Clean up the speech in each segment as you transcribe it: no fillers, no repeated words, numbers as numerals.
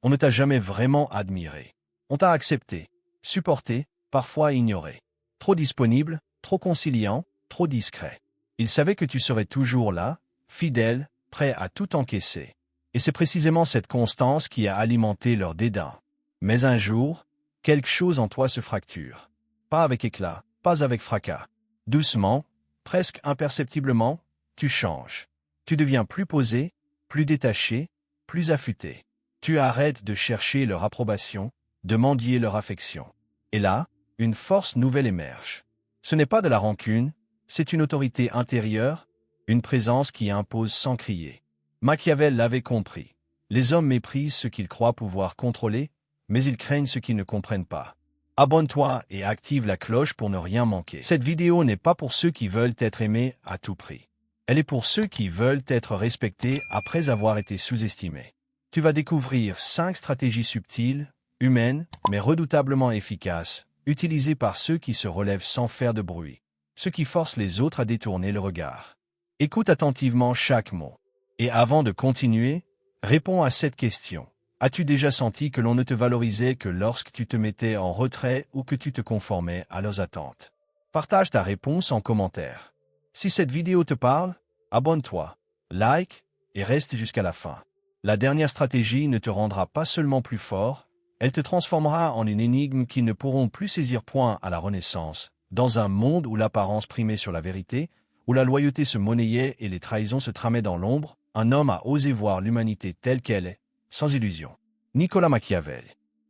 On ne t'a jamais vraiment admiré. On t'a accepté, supporté, parfois ignoré. Trop disponible, trop conciliant, trop discret. Ils savaient que tu serais toujours là, fidèle, prêt à tout encaisser. Et c'est précisément cette constance qui a alimenté leur dédain. Mais un jour, quelque chose en toi se fracture. Pas avec éclat, pas avec fracas. Doucement, presque imperceptiblement, tu changes. Tu deviens plus posé, plus détaché, plus affûté. Tu arrêtes de chercher leur approbation, de mendier leur affection. Et là, une force nouvelle émerge. Ce n'est pas de la rancune, c'est une autorité intérieure, une présence qui impose sans crier. Machiavel l'avait compris. Les hommes méprisent ce qu'ils croient pouvoir contrôler, mais ils craignent ce qu'ils ne comprennent pas. Abonne-toi et active la cloche pour ne rien manquer. Cette vidéo n'est pas pour ceux qui veulent être aimés à tout prix. Elle est pour ceux qui veulent être respectés après avoir été sous-estimés. Tu vas découvrir 5 stratégies subtiles, humaines, mais redoutablement efficaces, utilisées par ceux qui se relèvent sans faire de bruit, ceux qui forcent les autres à détourner le regard. Écoute attentivement chaque mot. Et avant de continuer, réponds à cette question. As-tu déjà senti que l'on ne te valorisait que lorsque tu te mettais en retrait ou que tu te conformais à leurs attentes? Partage ta réponse en commentaire. Si cette vidéo te parle, abonne-toi, like et reste jusqu'à la fin. La dernière stratégie ne te rendra pas seulement plus fort, elle te transformera en une énigme qu'ils ne pourront plus saisir. Point à la Renaissance, dans un monde où l'apparence primait sur la vérité, où la loyauté se monnayait et les trahisons se tramaient dans l'ombre, un homme a osé voir l'humanité telle qu'elle est, sans illusion. Nicolas Machiavel.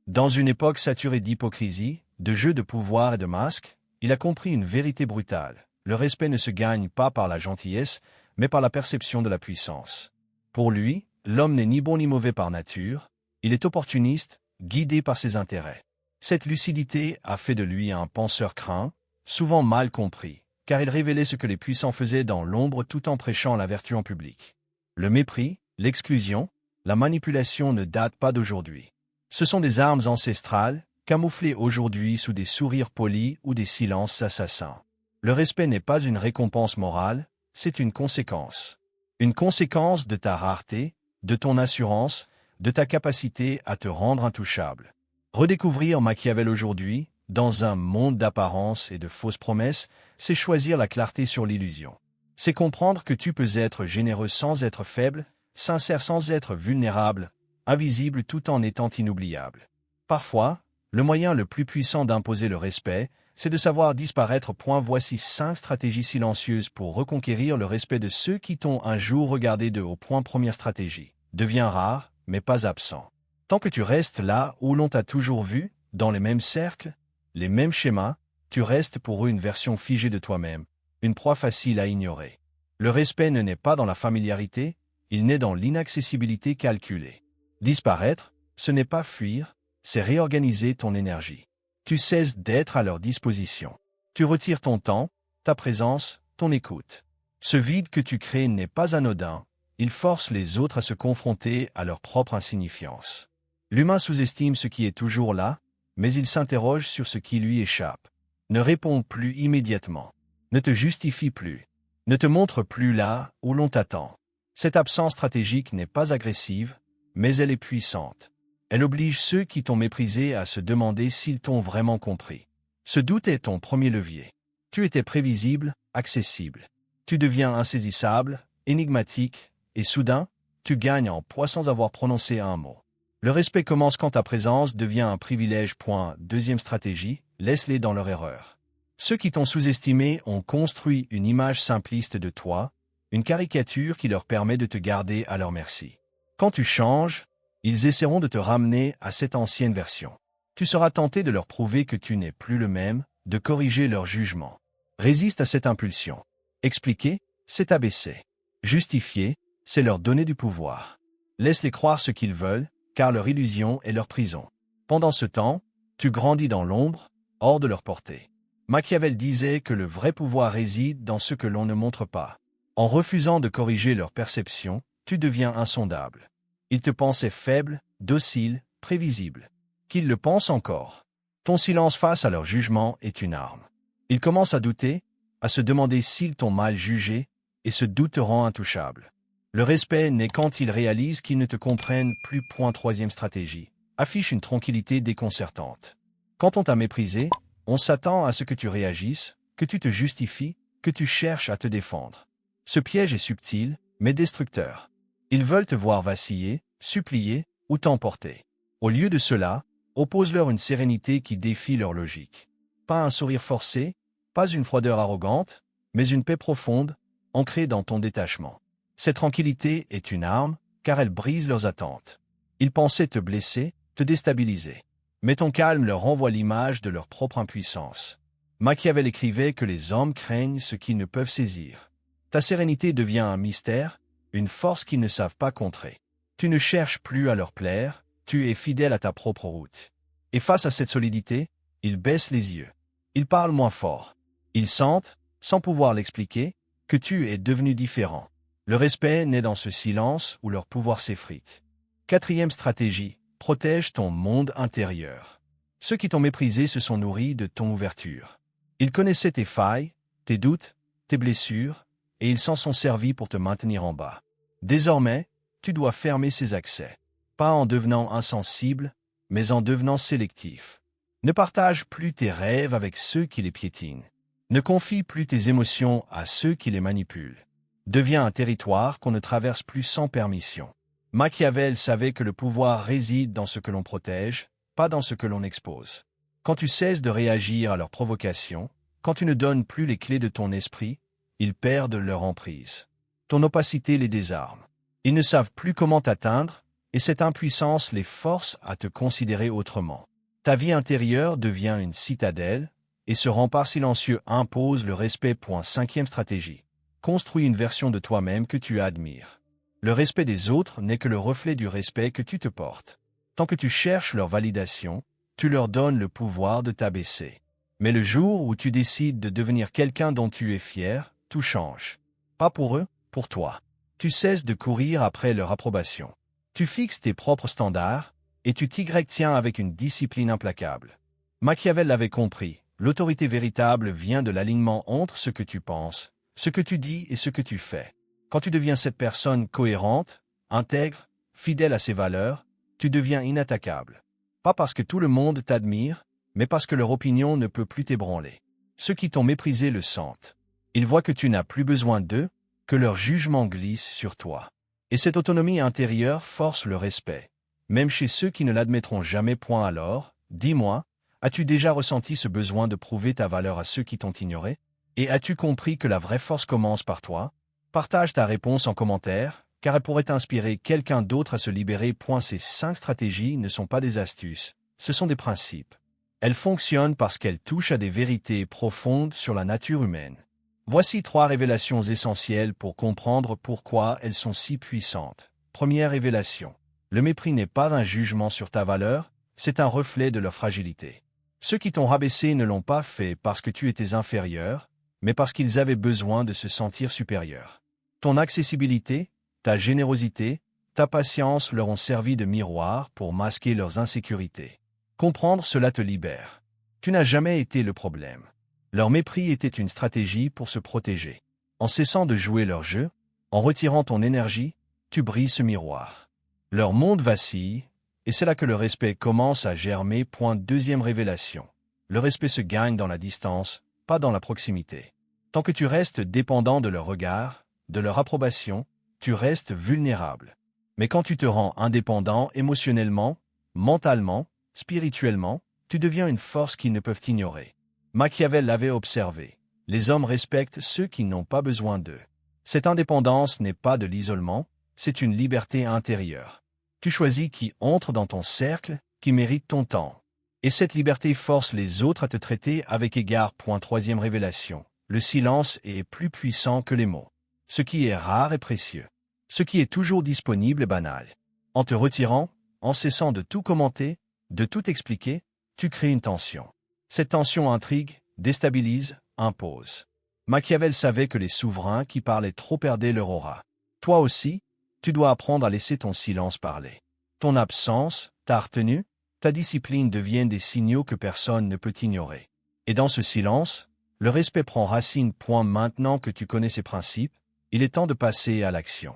Dans une époque saturée d'hypocrisie, de jeux de pouvoir et de masques, il a compris une vérité brutale. Le respect ne se gagne pas par la gentillesse, mais par la perception de la puissance. Pour lui, l'homme n'est ni bon ni mauvais par nature, il est opportuniste, guidé par ses intérêts. Cette lucidité a fait de lui un penseur craint, souvent mal compris, car il révélait ce que les puissants faisaient dans l'ombre tout en prêchant la vertu en public. Le mépris, l'exclusion, la manipulation ne datent pas d'aujourd'hui. Ce sont des armes ancestrales, camouflées aujourd'hui sous des sourires polis ou des silences assassins. Le respect n'est pas une récompense morale, c'est une conséquence. Une conséquence de ta rareté, de ton assurance, de ta capacité à te rendre intouchable. Redécouvrir Machiavel aujourd'hui, dans un monde d'apparence et de fausses promesses, c'est choisir la clarté sur l'illusion. C'est comprendre que tu peux être généreux sans être faible, sincère sans être vulnérable, invisible tout en étant inoubliable. Parfois, le moyen le plus puissant d'imposer le respect, c'est de savoir disparaître. Voici 5 stratégies silencieuses pour reconquérir le respect de ceux qui t'ont un jour regardé de haut. Première stratégie. Deviens rare, mais pas absent. Tant que tu restes là où l'on t'a toujours vu, dans les mêmes cercles, les mêmes schémas, tu restes pour eux une version figée de toi-même, une proie facile à ignorer. Le respect ne naît pas dans la familiarité, il naît dans l'inaccessibilité calculée. Disparaître, ce n'est pas fuir, c'est réorganiser ton énergie. Tu cesses d'être à leur disposition. Tu retires ton temps, ta présence, ton écoute. Ce vide que tu crées n'est pas anodin, il force les autres à se confronter à leur propre insignifiance. L'humain sous-estime ce qui est toujours là, mais il s'interroge sur ce qui lui échappe. Ne réponds plus immédiatement. Ne te justifie plus. Ne te montre plus là où l'on t'attend. Cette absence stratégique n'est pas agressive, mais elle est puissante. Elle oblige ceux qui t'ont méprisé à se demander s'ils t'ont vraiment compris. Ce doute est ton premier levier. Tu étais prévisible, accessible. Tu deviens insaisissable, énigmatique, et soudain, tu gagnes en poids sans avoir prononcé un mot. Le respect commence quand ta présence devient un privilège. Deuxième stratégie, laisse-les dans leur erreur. Ceux qui t'ont sous-estimé ont construit une image simpliste de toi, une caricature qui leur permet de te garder à leur merci. Quand tu changes, ils essaieront de te ramener à cette ancienne version. Tu seras tenté de leur prouver que tu n'es plus le même, de corriger leur jugement. Résiste à cette impulsion. Expliquer, c'est abaisser. Justifier, c'est leur donner du pouvoir. Laisse-les croire ce qu'ils veulent, car leur illusion est leur prison. Pendant ce temps, tu grandis dans l'ombre, hors de leur portée. Machiavel disait que le vrai pouvoir réside dans ce que l'on ne montre pas. En refusant de corriger leur perception, tu deviens insondable. Ils te pensaient faible, docile, prévisible. Qu'ils le pensent encore. Ton silence face à leur jugement est une arme. Ils commencent à douter, à se demander s'ils t'ont mal jugé, et ce doute te rend intouchable. Le respect naît quand ils réalisent qu'ils ne te comprennent plus. Troisième stratégie. Affiche une tranquillité déconcertante. Quand on t'a méprisé, on s'attend à ce que tu réagisses, que tu te justifies, que tu cherches à te défendre. Ce piège est subtil, mais destructeur. Ils veulent te voir vaciller, supplier ou t'emporter. Au lieu de cela, oppose-leur une sérénité qui défie leur logique. Pas un sourire forcé, pas une froideur arrogante, mais une paix profonde, ancrée dans ton détachement. Cette tranquillité est une arme, car elle brise leurs attentes. Ils pensaient te blesser, te déstabiliser. Mais ton calme leur renvoie l'image de leur propre impuissance. Machiavel écrivait que les hommes craignent ce qu'ils ne peuvent saisir. Ta sérénité devient un mystère, une force qu'ils ne savent pas contrer. Tu ne cherches plus à leur plaire, tu es fidèle à ta propre route. Et face à cette solidité, ils baissent les yeux. Ils parlent moins fort. Ils sentent, sans pouvoir l'expliquer, que tu es devenu différent. Le respect naît dans ce silence où leur pouvoir s'effrite. Quatrième stratégie, protège ton monde intérieur. Ceux qui t'ont méprisé se sont nourris de ton ouverture. Ils connaissaient tes failles, tes doutes, tes blessures, et ils s'en sont servis pour te maintenir en bas. Désormais, tu dois fermer ces accès. Pas en devenant insensible, mais en devenant sélectif. Ne partage plus tes rêves avec ceux qui les piétinent. Ne confie plus tes émotions à ceux qui les manipulent. Deviens un territoire qu'on ne traverse plus sans permission. Machiavel savait que le pouvoir réside dans ce que l'on protège, pas dans ce que l'on expose. Quand tu cesses de réagir à leurs provocations, quand tu ne donnes plus les clés de ton esprit, ils perdent leur emprise. Ton opacité les désarme. Ils ne savent plus comment t'atteindre, et cette impuissance les force à te considérer autrement. Ta vie intérieure devient une citadelle, et ce rempart silencieux impose le respect. Cinquième stratégie. Construis une version de toi-même que tu admires. Le respect des autres n'est que le reflet du respect que tu te portes. Tant que tu cherches leur validation, tu leur donnes le pouvoir de t'abaisser. Mais le jour où tu décides de devenir quelqu'un dont tu es fier, tout change. Pas pour eux, pour toi. Tu cesses de courir après leur approbation. Tu fixes tes propres standards, et tu t'y tiens avec une discipline implacable. Machiavel l'avait compris, l'autorité véritable vient de l'alignement entre ce que tu penses, ce que tu dis et ce que tu fais. Quand tu deviens cette personne cohérente, intègre, fidèle à ses valeurs, tu deviens inattaquable. Pas parce que tout le monde t'admire, mais parce que leur opinion ne peut plus t'ébranler. Ceux qui t'ont méprisé le sentent. Ils voient que tu n'as plus besoin d'eux, que leur jugement glisse sur toi. Et cette autonomie intérieure force le respect, même chez ceux qui ne l'admettront jamais. Alors, dis-moi, as-tu déjà ressenti ce besoin de prouver ta valeur à ceux qui t'ont ignoré? Et as-tu compris que la vraie force commence par toi? Partage ta réponse en commentaire, car elle pourrait inspirer quelqu'un d'autre à se libérer. Ces 5 stratégies ne sont pas des astuces, ce sont des principes. Elles fonctionnent parce qu'elles touchent à des vérités profondes sur la nature humaine. Voici 3 révélations essentielles pour comprendre pourquoi elles sont si puissantes. Première révélation. Le mépris n'est pas un jugement sur ta valeur, c'est un reflet de leur fragilité. Ceux qui t'ont rabaissé ne l'ont pas fait parce que tu étais inférieur, mais parce qu'ils avaient besoin de se sentir supérieurs. Ton accessibilité, ta générosité, ta patience leur ont servi de miroir pour masquer leurs insécurités. Comprendre cela te libère. Tu n'as jamais été le problème. Leur mépris était une stratégie pour se protéger. En cessant de jouer leur jeu, en retirant ton énergie, tu brises ce miroir. Leur monde vacille, et c'est là que le respect commence à germer. Deuxième révélation. Le respect se gagne dans la distance, pas dans la proximité. Tant que tu restes dépendant de leur regard, de leur approbation, tu restes vulnérable. Mais quand tu te rends indépendant émotionnellement, mentalement, spirituellement, tu deviens une force qu'ils ne peuvent ignorer. Machiavel l'avait observé. Les hommes respectent ceux qui n'ont pas besoin d'eux. Cette indépendance n'est pas de l'isolement, c'est une liberté intérieure. Tu choisis qui entre dans ton cercle, qui mérite ton temps. Et cette liberté force les autres à te traiter avec égard. Troisième révélation. Le silence est plus puissant que les mots. Ce qui est rare est précieux. Ce qui est toujours disponible est banal. En te retirant, en cessant de tout commenter, de tout expliquer, tu crées une tension. Cette tension intrigue, déstabilise, impose. Machiavel savait que les souverains qui parlaient trop perdaient leur aura. Toi aussi, tu dois apprendre à laisser ton silence parler. Ton absence, ta retenue, ta discipline deviennent des signaux que personne ne peut ignorer. Et dans ce silence, le respect prend racine. Maintenant que tu connais ces principes, il est temps de passer à l'action.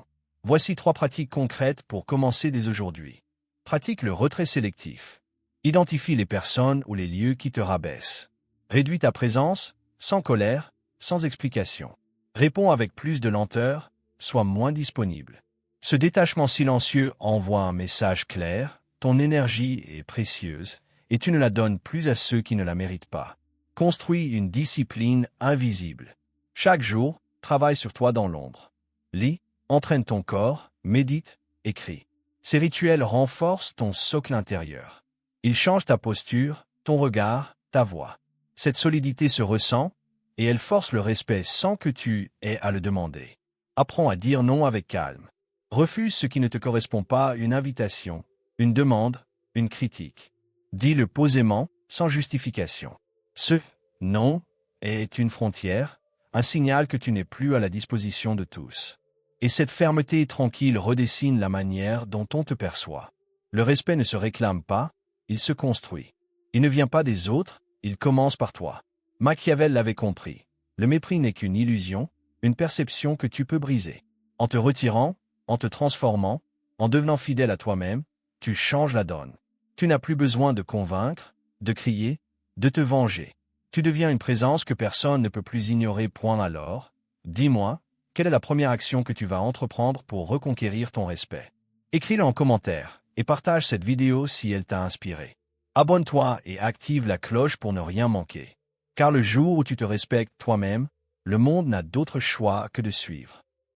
Voici 3 pratiques concrètes pour commencer dès aujourd'hui. Pratique le retrait sélectif. Identifie les personnes ou les lieux qui te rabaissent. Réduis ta présence, sans colère, sans explication. Réponds avec plus de lenteur, sois moins disponible. Ce détachement silencieux envoie un message clair, ton énergie est précieuse, et tu ne la donnes plus à ceux qui ne la méritent pas. Construis une discipline invisible. Chaque jour, travaille sur toi dans l'ombre. Lis, entraîne ton corps, médite, écris. Ces rituels renforcent ton socle intérieur. Ils changent ta posture, ton regard, ta voix. Cette solidité se ressent, et elle force le respect sans que tu aies à le demander. Apprends à dire non avec calme. Refuse ce qui ne te correspond pas, une invitation, une demande, une critique. Dis-le posément, sans justification. Ce « non » est une frontière, un signal que tu n'es plus à la disposition de tous. Et cette fermeté tranquille redessine la manière dont on te perçoit. Le respect ne se réclame pas, il se construit. Il ne vient pas des autres, il commence par toi. Machiavel l'avait compris. Le mépris n'est qu'une illusion, une perception que tu peux briser. En te retirant, en te transformant, en devenant fidèle à toi-même, tu changes la donne. Tu n'as plus besoin de convaincre, de crier, de te venger. Tu deviens une présence que personne ne peut plus ignorer. Point alors, dis-moi, quelle est la première action que tu vas entreprendre pour reconquérir ton respect? Écris-le en commentaire et partage cette vidéo si elle t'a inspiré. Abonne-toi et active la cloche pour ne rien manquer. Car le jour où tu te respectes toi-même, le monde n'a d'autre choix que de suivre.